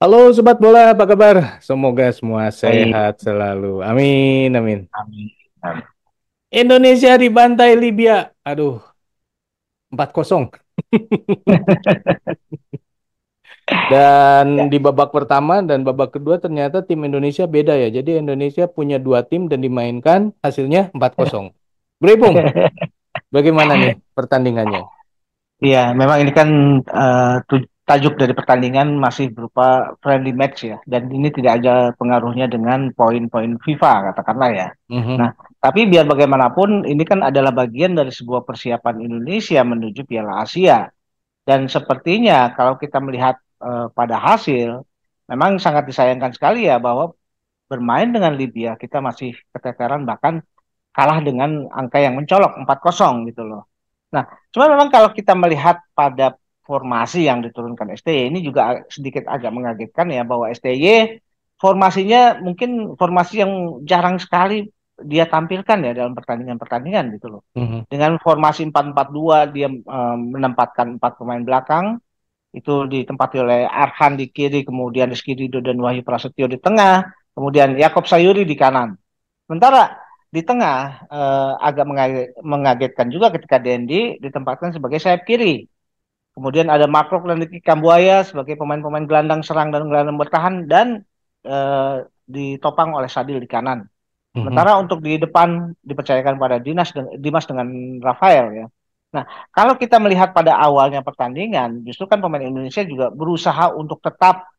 Halo Sobat Bola, apa kabar? Semoga semua Baik, sehat selalu. Amin, amin. amin. Amin. Indonesia dibantai Libya. Aduh, 4-0. Dan Ya. di babak pertama dan babak kedua ternyata tim Indonesia beda ya. Jadi Indonesia punya dua tim dan dimainkan hasilnya 4-0. Beripung, bagaimana nih pertandingannya? Iya, memang ini kan tajuk dari pertandingan masih berupa friendly match ya, dan ini tidak ada pengaruhnya dengan poin-poin FIFA katakanlah ya. Mhm, Nah, tapi biar bagaimanapun ini kan adalah bagian dari sebuah persiapan Indonesia menuju Piala Asia, dan sepertinya kalau kita melihat pada hasil, memang sangat disayangkan sekali ya bahwa bermain dengan Libya kita masih keteteran bahkan kalah dengan angka yang mencolok 4-0 gitu loh. Nah, cuma memang kalau kita melihat pada formasi yang diturunkan STY ini juga sedikit agak mengagetkan ya bahwa STY formasinya mungkin formasi yang jarang sekali dia tampilkan ya dalam pertandingan-pertandingan gitu loh. mhm, Dengan formasi 4-4-2 dia menempatkan empat pemain belakang itu ditempati oleh Arhan di kiri, kemudian Rizky Ridho dan Wahyu Prasetyo di tengah, kemudian Yakob Sayuri di kanan. Sementara di tengah agak mengagetkan juga ketika Dendi ditempatkan sebagai sayap kiri. Kemudian ada Mark Lok dan Ricky Kambuaya sebagai pemain-pemain gelandang serang dan gelandang bertahan dan ditopang oleh Sadil di kanan. mhm, Sementara untuk di depan dipercayakan pada Dimas dengan Rafael ya. Nah, kalau kita melihat pada awalnya pertandingan, justru kan pemain Indonesia juga berusaha untuk tetap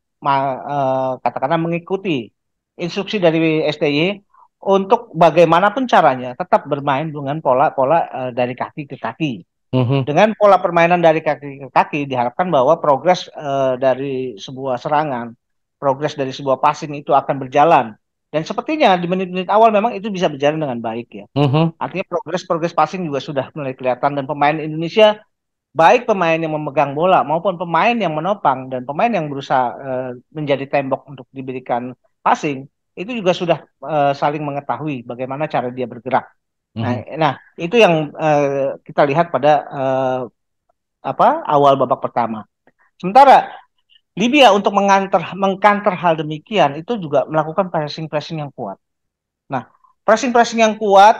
katakanlah mengikuti instruksi dari STY untuk bagaimanapun caranya tetap bermain dengan pola-pola dari kaki ke kaki. mhm, Dengan pola permainan dari kaki ke kaki diharapkan bahwa progres dari sebuah serangan, progres dari sebuah passing itu akan berjalan. Dan sepertinya di menit-menit awal memang itu bisa berjalan dengan baik ya. mhm, Artinya progres-progres passing juga sudah mulai kelihatan dan pemain Indonesia baik pemain yang memegang bola maupun pemain yang menopang dan pemain yang berusaha menjadi tembok untuk diberikan passing itu juga sudah saling mengetahui bagaimana cara dia bergerak. Nah, mhm, nah itu yang kita lihat pada awal babak pertama. Sementara Libya untuk mengkanter hal demikian itu juga melakukan pressing-pressing yang kuat. Nah, pressing-pressing yang kuat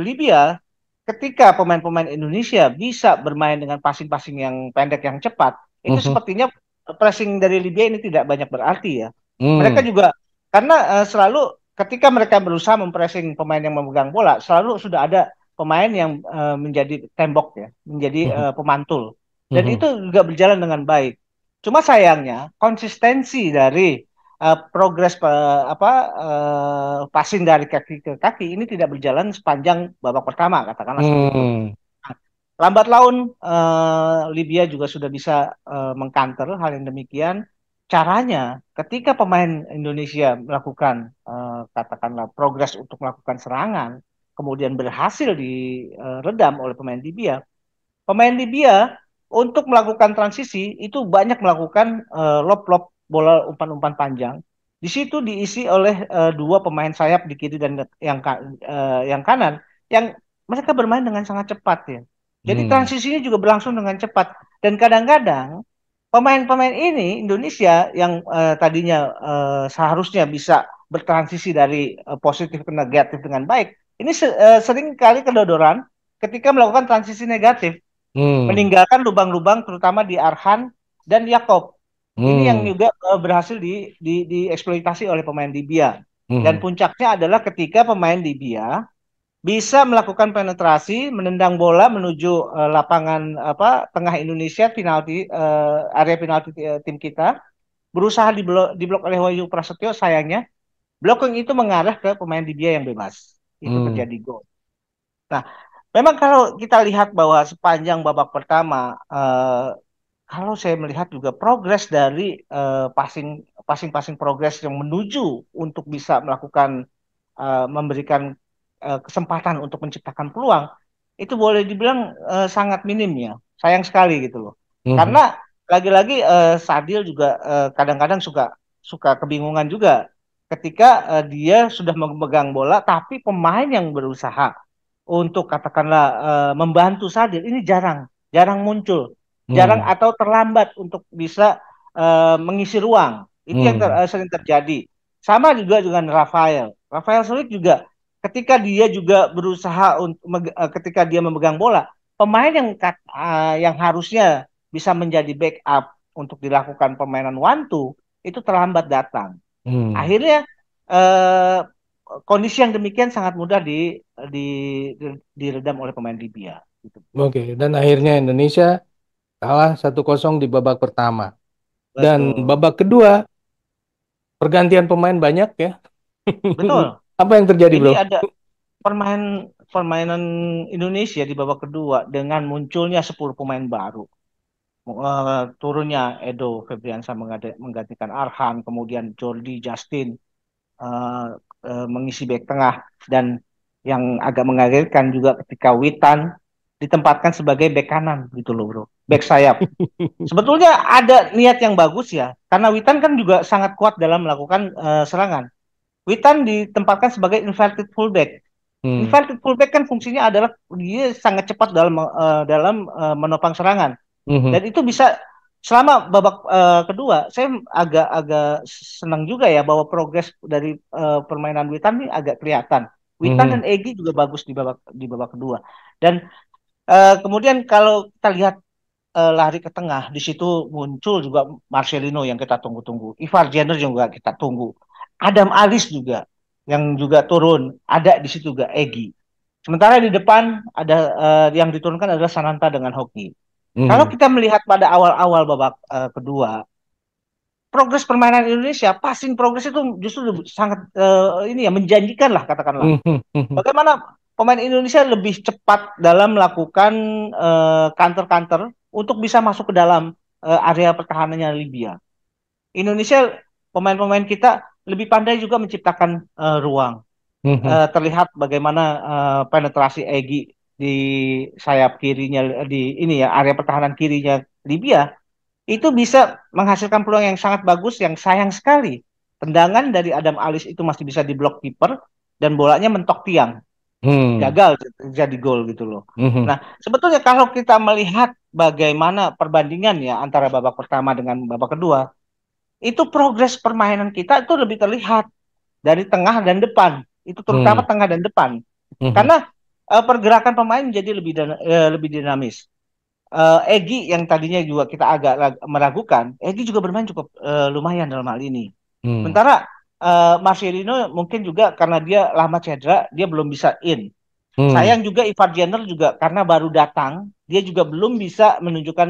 Libya ketika pemain-pemain Indonesia bisa bermain dengan passing-passing yang pendek yang cepat, itu mhm, sepertinya pressing dari Libya ini tidak banyak berarti ya. Mereka mhm, juga karena selalu ketika mereka berusaha mempressing pemain yang memegang bola, selalu sudah ada pemain yang menjadi tembok ya, menjadi mhm, pemantul. Dan mhm, itu juga berjalan dengan baik. Cuma sayangnya konsistensi dari progres passing dari kaki ke kaki ini tidak berjalan sepanjang babak pertama katakanlah seperti itu. mhm, Nah, lambat laun Libya juga sudah bisa mengkanter hal yang demikian. Caranya ketika pemain Indonesia melakukan katakanlah progres untuk melakukan serangan, kemudian berhasil diredam oleh pemain Libya. Pemain Libya untuk melakukan transisi itu banyak melakukan lob-lob bola umpan-umpan panjang. Di situ diisi oleh dua pemain sayap di kiri dan yang kanan yang mereka bermain dengan sangat cepat ya. Jadi mhm, transisinya juga berlangsung dengan cepat dan kadang-kadang pemain-pemain ini Indonesia yang tadinya seharusnya bisa bertransisi dari positif ke negatif dengan baik, ini sering kali kedodoran ketika melakukan transisi negatif mhm, meninggalkan lubang-lubang terutama di Arhan dan Yakob. Ini yang mhm, juga berhasil dieksploitasi oleh pemain Libya. Dan mhm, puncaknya adalah ketika pemain Libya bisa melakukan penetrasi, menendang bola menuju lapangan tengah Indonesia, penalti area penalti tim kita, berusaha diblok oleh Wahyu Prasetyo. Sayangnya blocking itu mengarah ke pemain Libya yang bebas. Itu mhm, terjadi gol. Nah, memang kalau kita lihat bahwa sepanjang babak pertama, kalau saya melihat juga progres dari passing progres yang menuju untuk bisa melakukan memberikan kesempatan untuk menciptakan peluang, itu boleh dibilang sangat minim ya. Sayang sekali gitu loh. mhm, Karena lagi-lagi Sadil juga kadang-kadang suka suka kebingungan juga ketika dia sudah memegang bola tapi pemain yang berusaha untuk katakanlah membantu Sadil ini jarang, jarang muncul, jarang mhm, atau terlambat untuk bisa mengisi ruang. Itu yang Hmm. sering terjadi. Sama juga dengan Rafael. Rafael Struik juga ketika dia juga berusaha untuk ketika dia memegang bola, pemain yang harusnya bisa menjadi backup untuk dilakukan permainan one two itu terlambat datang. Hmm. Akhirnya eh, kondisi yang demikian sangat mudah di, diredam oleh pemain Libya. Gitu. Oke, dan akhirnya Indonesia kalah 1-0 di babak pertama. Dan Betul, babak kedua pergantian pemain banyak ya. betul. Apa yang terjadi, Ini Bro? ada permainan Indonesia di babak kedua dengan munculnya 10 pemain baru. Turunnya Edo Febriansyah menggantikan Arhan, kemudian Jordi Justin eh, mengisi bek tengah, dan yang agak mengagetkan juga ketika Witan ditempatkan sebagai bek kanan gitu loh bro, bek sayap. Sebetulnya ada niat yang bagus ya, karena Witan kan juga sangat kuat dalam melakukan serangan. Witan ditempatkan sebagai inverted fullback. Hmm. Inverted fullback kan fungsinya adalah dia sangat cepat dalam menopang serangan, Mhm. dan itu bisa selama babak kedua saya agak-agak senang juga ya bahwa progres dari permainan Witan ini agak kelihatan. Witan dan Mhm. Egy juga bagus di babak kedua. Dan kemudian kalau kita lihat lari ke tengah, di situ muncul juga Marcelino yang kita tunggu-tunggu. Ivar Jenner juga kita tunggu. Adam Alis juga yang juga turun. Ada di situ juga Egy. Sementara di depan ada yang diturunkan adalah Sananta dengan Hoki. Kalau Mhm. kita melihat pada awal-awal babak kedua, progres permainan Indonesia, passing progres itu justru sangat ini ya menjanjikan lah katakanlah. Mhm. Mhm. Bagaimana pemain Indonesia lebih cepat dalam melakukan counter-counter untuk bisa masuk ke dalam area pertahanannya Libya. Indonesia, pemain-pemain kita lebih pandai juga menciptakan ruang. Mhm. Terlihat bagaimana penetrasi Egy di sayap kirinya di ini ya area pertahanan kirinya Libya itu bisa menghasilkan peluang yang sangat bagus, yang sayang sekali tendangan dari Adam Alis itu masih bisa diblok kiper dan bolanya mentok tiang, Mhm. gagal jadi gol gitu loh. Mhm. Nah, sebetulnya kalau kita melihat bagaimana perbandingan ya antara babak pertama dengan babak kedua, itu progres permainan kita itu lebih terlihat dari tengah dan depan, itu terutama Mhm. tengah dan depan. Mhm. Karena pergerakan pemain menjadi lebih dinamis. Egy yang tadinya juga kita agak meragukan, Egy juga bermain cukup lumayan dalam hal ini. Mhm. Sementara Marcelino mungkin juga karena dia lama cedera, dia belum bisa in. Mhm. Sayang juga Ivar Jenner juga karena baru datang, dia juga belum bisa menunjukkan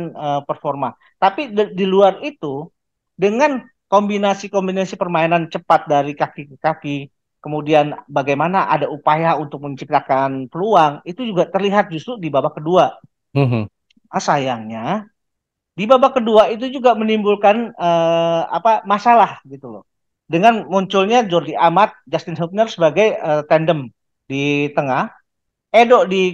performa. Tapi di luar itu, dengan kombinasi-kombinasi permainan cepat dari kaki ke kaki, kemudian bagaimana ada upaya untuk menciptakan peluang, itu juga terlihat justru di babak kedua. Mhm. Sayangnya di babak kedua itu juga menimbulkan apa masalah gitu loh. Dengan munculnya Jordi Amat, Justin Hubner sebagai tandem di tengah, Edo di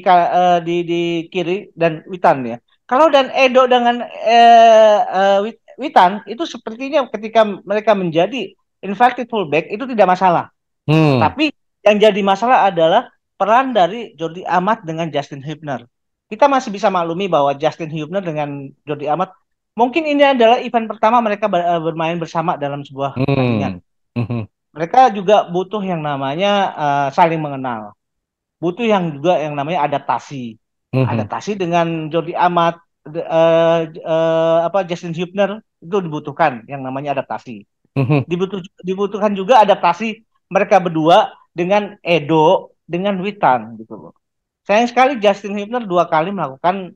kiri dan Witan ya. Kalau dan Edo dengan Witan itu sepertinya ketika mereka menjadi inverted fullback itu tidak masalah. Mhm. Tapi yang jadi masalah adalah peran dari Jordi Amat dengan Justin Hubner. Kita masih bisa maklumi bahwa Justin Hubner dengan Jordi Amat mungkin ini adalah event pertama mereka bermain bersama dalam sebuah pertandingan. Mhm. Mhm. Mereka juga butuh yang namanya saling mengenal, butuh yang juga yang namanya adaptasi. Mhm. Adaptasi dengan Jordi Amat, apa Justin Hubner itu dibutuhkan yang namanya adaptasi. Mhm. Dibutuhkan juga adaptasi mereka berdua dengan Edo dengan Witan gitu loh. Sayang sekali Justin Hubner 2 kali melakukan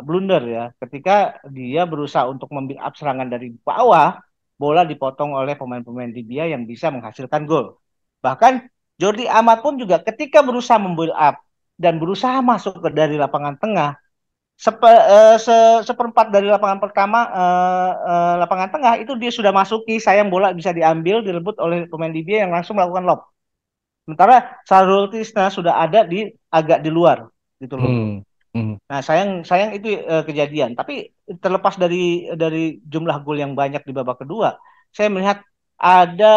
blunder ya ketika dia berusaha untuk membuild up serangan dari bawah, bola dipotong oleh pemain-pemain Libya yang bisa menghasilkan gol. Bahkan Jordi Amat pun juga ketika berusaha membuild up dan berusaha masuk dari lapangan tengah, seperempat dari lapangan pertama, lapangan tengah itu dia sudah masuki, sayang bola bisa diambil direbut oleh pemain Libya yang langsung melakukan lob. Sementara Sarul Tisna sudah ada di agak di luar gitu loh bro. Mhm. Mhm. Nah sayang sayang itu kejadian. Tapi terlepas dari jumlah gol yang banyak di babak kedua, saya melihat ada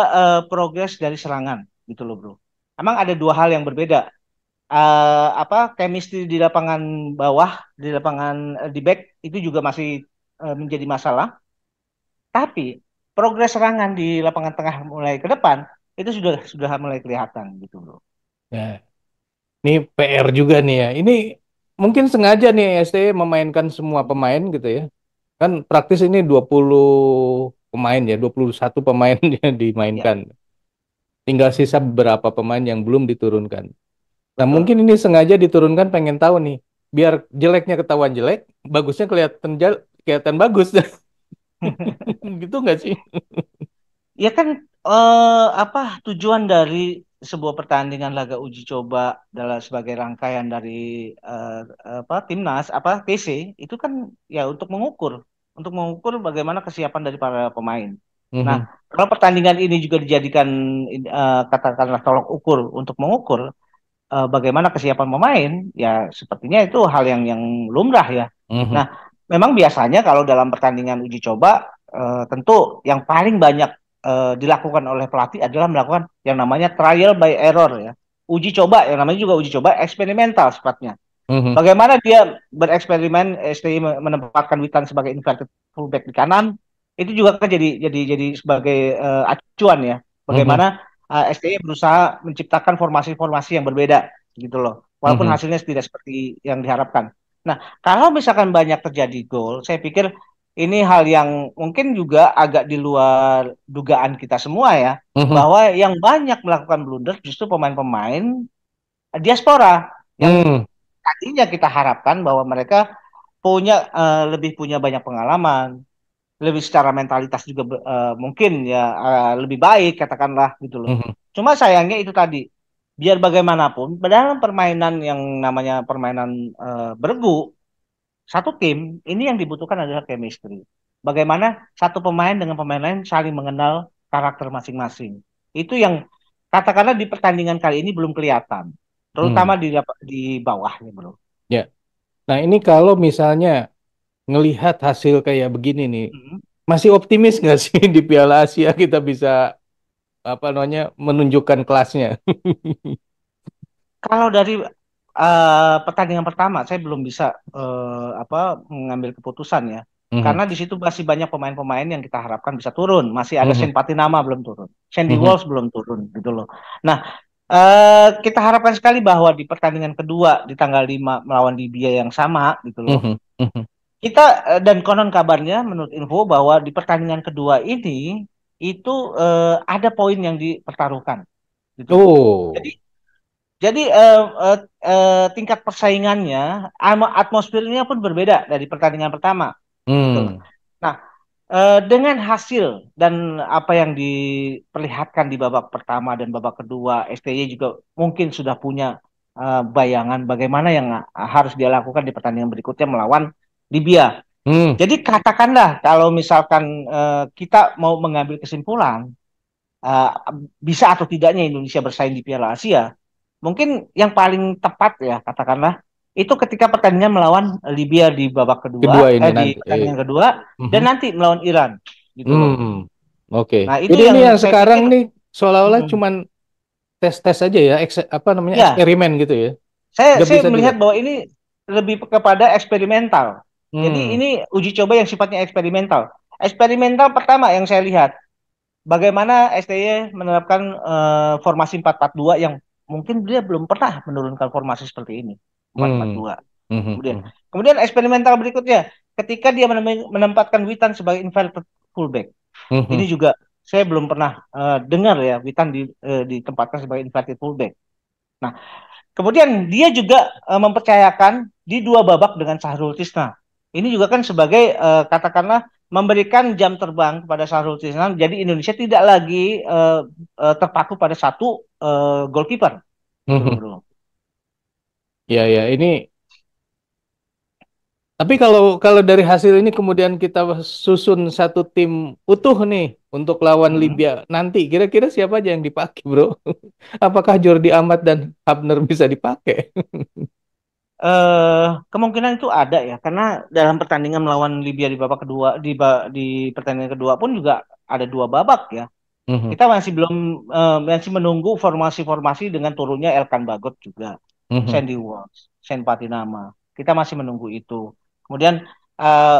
progres dari serangan gitu loh bro. Emang ada dua hal yang berbeda. Apa chemistry di lapangan bawah, di lapangan di back itu juga masih menjadi masalah. Tapi progres serangan di lapangan tengah mulai ke depan itu sudah mulai kelihatan gitu bro. Ya, ini PR juga nih ya. Ini mungkin sengaja nih STY memainkan semua pemain gitu ya. Kan praktis ini 20 pemain ya, 21 pemain yang Ya, dimainkan. Tinggal sisa beberapa pemain yang belum diturunkan. Nah, mungkin betul. ini sengaja diturunkan pengen tahu nih, biar jeleknya ketahuan jelek, bagusnya kelihatan bagus. Gitu nggak sih? Ya kan apa tujuan dari sebuah pertandingan laga uji coba dalam sebagai rangkaian dari eh, apa timnas apa TC itu kan ya untuk mengukur bagaimana kesiapan dari para pemain. Nah, Mhm, kalau pertandingan ini juga dijadikan katakanlah tolok ukur untuk mengukur bagaimana kesiapan pemain, ya sepertinya itu hal yang lumrah ya. mhm, Nah, memang biasanya kalau dalam pertandingan uji coba, tentu yang paling banyak dilakukan oleh pelatih adalah melakukan yang namanya trial by error ya. Uji coba, yang namanya juga uji coba eksperimental sifatnya. mhm, Bagaimana dia bereksperimen, STI menempatkan Witan sebagai inverted fullback di kanan, itu juga kan jadi sebagai acuan ya. mhm, Bagaimana STI berusaha menciptakan formasi-formasi yang berbeda gitu loh. Walaupun mhm, hasilnya tidak seperti yang diharapkan. Nah, kalau misalkan banyak terjadi gol, saya pikir ini hal yang mungkin juga agak di luar dugaan kita semua ya, mhm, bahwa yang banyak melakukan blunder justru pemain-pemain diaspora yang mhm, tadinya kita harapkan bahwa mereka lebih punya banyak pengalaman, lebih secara mentalitas juga mungkin ya lebih baik katakanlah gitu loh. mhm, Cuma sayangnya itu tadi, biar bagaimanapun dalam permainan yang namanya permainan bergu, satu tim ini yang dibutuhkan adalah chemistry. Bagaimana satu pemain dengan pemain lain saling mengenal karakter masing-masing. Itu yang katakanlah di pertandingan kali ini belum kelihatan, terutama mhm. di bawahnya bro. Ya. Nah, ini kalau misalnya ngelihat hasil kayak begini nih, Mhm. masih optimis nggak sih di Piala Asia kita bisa apa namanya menunjukkan kelasnya? Kalau dari pertandingan pertama, saya belum bisa apa mengambil keputusan ya, Mhm, karena di situ masih banyak pemain-pemain yang kita harapkan bisa turun. Masih ada mhm, Shane Patinama belum turun, Sandy mhm, Walsh belum turun, gitu loh. Nah, kita harapkan sekali bahwa di pertandingan kedua di tanggal 5 melawan Libya yang sama, gitu loh. mhm, mhm. Kita dan konon kabarnya menurut info bahwa di pertandingan kedua ini itu ada poin yang dipertaruhkan, gitu loh. Jadi Oh, Jadi tingkat persaingannya, atmosfernya pun berbeda dari pertandingan pertama, gitu loh. hmm, Nah, dengan hasil dan apa yang diperlihatkan di babak pertama dan babak kedua, STY juga mungkin sudah punya bayangan bagaimana yang harus dia lakukan di pertandingan berikutnya melawan Libya. hmm, Jadi katakanlah kalau misalkan kita mau mengambil kesimpulan uh, bisa atau tidaknya Indonesia bersaing di Piala Asia, mungkin yang paling tepat ya katakanlah itu ketika pertandingan melawan Libya di babak kedua kedua, ini di nanti. pertandingan kedua dan Mhm. nanti melawan Iran gitu loh. Hmm, oke. Nah, itu Jadi yang ini yang saya sekarang pikir nih seolah-olah mm, cuman tes-tes aja ya, apa namanya ya, eksperimen gitu ya. saya Nggak saya bisa melihat dilihat. bahwa ini lebih kepada eksperimental. Jadi Hmm, ini uji coba yang sifatnya eksperimental. Eksperimental pertama yang saya lihat bagaimana STY menerapkan formasi 4-4-2 yang mungkin dia belum pernah menurunkan formasi seperti ini. 4-4-2. hmm, hmm, Kemudian, hmm, kemudian eksperimental berikutnya, ketika dia menempatkan Witan sebagai inverted fullback. hmm, hmm, Ini juga saya belum pernah dengar ya Witan ditempatkan sebagai inverted fullback. Nah, kemudian dia juga mempercayakan di dua babak dengan Sahrul Tisna. Ini juga kan sebagai katakanlah memberikan jam terbang kepada Sahrul Tisna. Jadi Indonesia tidak lagi terpaku pada satu goalkeeper, hmm, gitu loh hmm. bro. Ya ya ini. Tapi kalau kalau dari hasil ini kemudian kita susun satu tim utuh nih untuk lawan Hmm. Libya nanti, kira-kira siapa aja yang dipakai, bro? Apakah Jordi Amat dan Hapner bisa dipakai? Kemungkinan itu ada ya, karena dalam pertandingan melawan Libya di babak kedua, di pertandingan kedua pun juga ada dua babak ya. Mhm, Kita masih belum masih menunggu formasi-formasi dengan turunnya Elkan Bagot juga, mhm, Sandy Walsh, Shane Patinama. Kita masih menunggu itu. Kemudian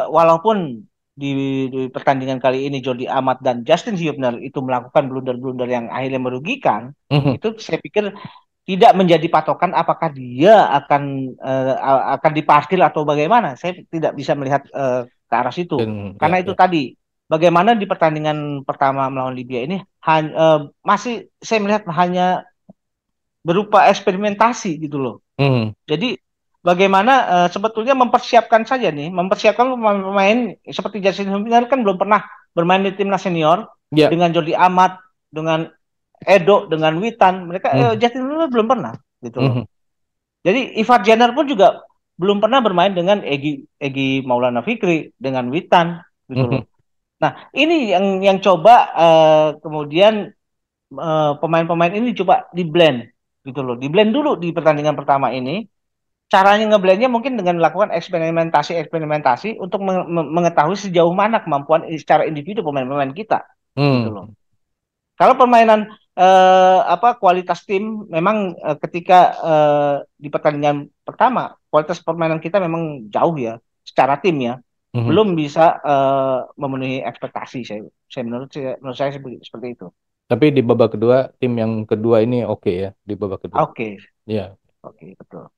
walaupun di, di pertandingan kali ini Jordi Amat dan Justin Hubner itu melakukan blunder-blunder yang akhirnya merugikan, Mhm. itu saya pikir tidak menjadi patokan apakah dia akan diparkir atau bagaimana. Saya tidak bisa melihat ke arah situ. Dan Karena ya, itu ya. tadi, bagaimana di pertandingan pertama melawan Libya ini masih saya melihat hanya berupa eksperimentasi gitu loh. Mhm. Jadi bagaimana sebetulnya mempersiapkan saja nih, mempersiapkan pemain-pemain seperti Justin Hubner kan belum pernah bermain di timnas senior Ya. dengan Jordi Amat, dengan Edo, dengan Witan, mereka Mhm. Justin Hubner belum pernah gitu loh. Mhm. Jadi Ivar Jenner pun juga belum pernah bermain dengan Egy Maulana Fikri, dengan Witan gitu loh. Mhm. Nah, ini yang coba kemudian pemain-pemain ini coba di blend gitu loh. Di blend dulu di pertandingan pertama ini. Caranya ngeblendnya mungkin dengan melakukan eksperimentasi untuk mengetahui sejauh mana kemampuan secara individu pemain-pemain kita gitu loh. Mhm. Kalau permainan kualitas tim memang ketika di pertandingan pertama kualitas permainan kita memang jauh ya secara tim ya, Mhm. belum bisa memenuhi ekspektasi menurut saya seperti itu. Tapi di babak kedua, tim yang kedua ini oke ya di babak kedua. Oke, Ya. oke, betul.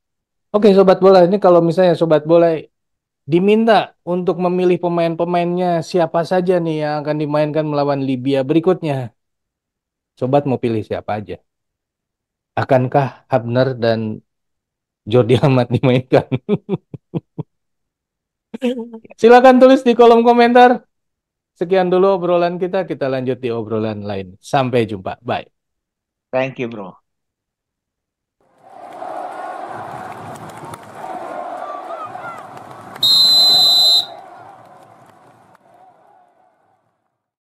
Oke, sobat bola, ini kalau misalnya sobat bola diminta untuk memilih pemain-pemainnya siapa saja nih yang akan dimainkan melawan Libya berikutnya. Sobat mau pilih siapa aja? Akankah Hubner dan Jordi Amat dimainkan? Silakan tulis di kolom komentar. Sekian dulu obrolan kita, kita lanjut di obrolan lain. Sampai jumpa. Bye. Thank you, bro.